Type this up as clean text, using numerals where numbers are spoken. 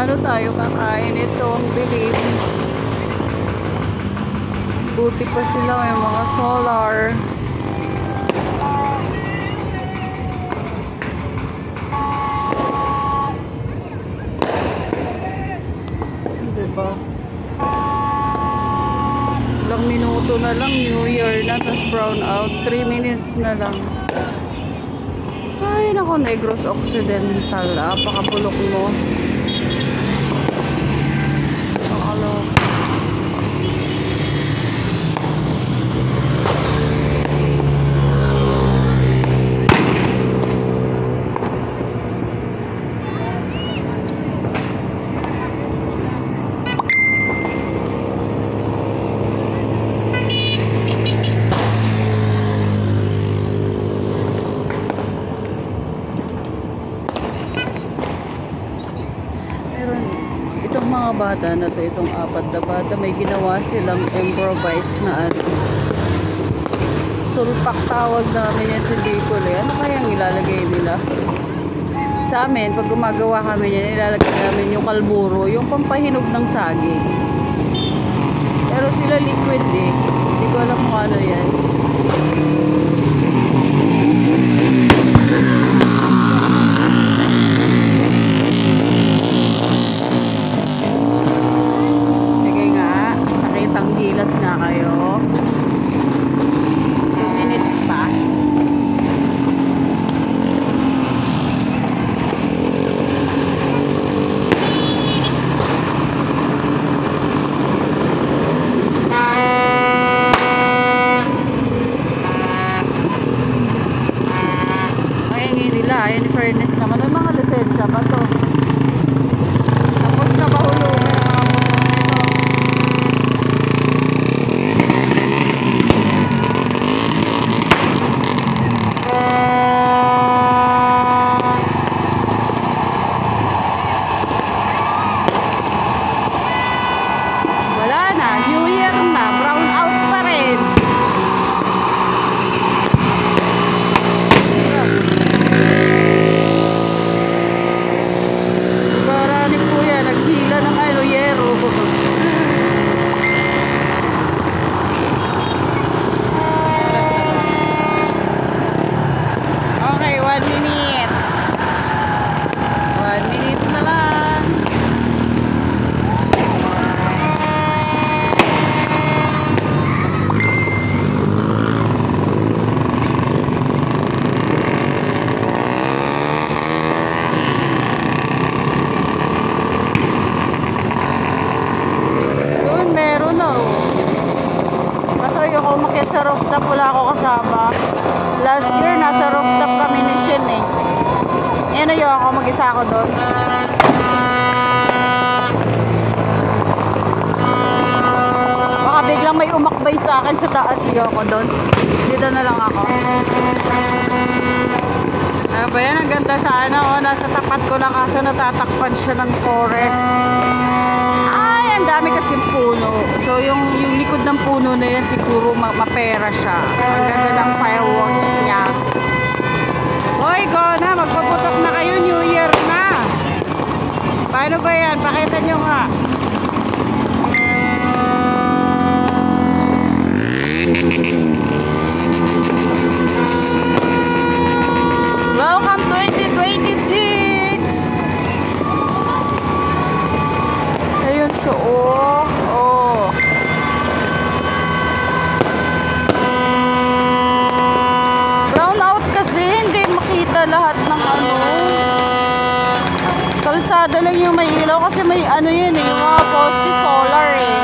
Paano tayo kakain ito? Ang dilim. Buti pa sila may mga solar. Diba? Ilang minuto na lang, New Year na, tapos brown out. 3 minutes na lang. Ay, nako, Negros Occidental. Napakabulok mo. Itong mga bata na to, itong 4 na bata, may ginawa silang improvised na sulpak tawag namin yan sa Bicol eh. Ano kayang ilalagay nila? Sa amin, pag gumagawa kami yan, ilalagay namin yung kalburo, yung pampahinog ng saging. Pero sila liquid eh. Hindi ko alam kung ano yan. Gilas nga kayo. 2 minutes pa. Maingay nila. In fairness naman, may mga lisensya pa to. Tapos na bahulungan. Umakyat sa rooftop, wala ako kasama. Last year, nasa rooftop kami ni Shin eh. Yan na yun, ako mag-isa ako doon. Baka biglang may umakbay sa akin sa taas yun ako doon. Dito na lang ako. Ano ba yan? Ang ganda sana oh. Nasa tapat ko lang kaso natatakpan siya ng forest. Ang dami kasi puno. So yung likod ng puno na yan siguro mapera siya. Ang ganda ng fireworks niya. Hoy, go na. Magpaputok na kayo. New Year na. Paano ba yan? Pakita nyo nga. Welcome 2026. Ayun siya, oh. Oh. Brown out kasi, hindi makita lahat ng ano. Kalsada lang yung may ilaw kasi may ano yun eh, yung mga poste solar eh.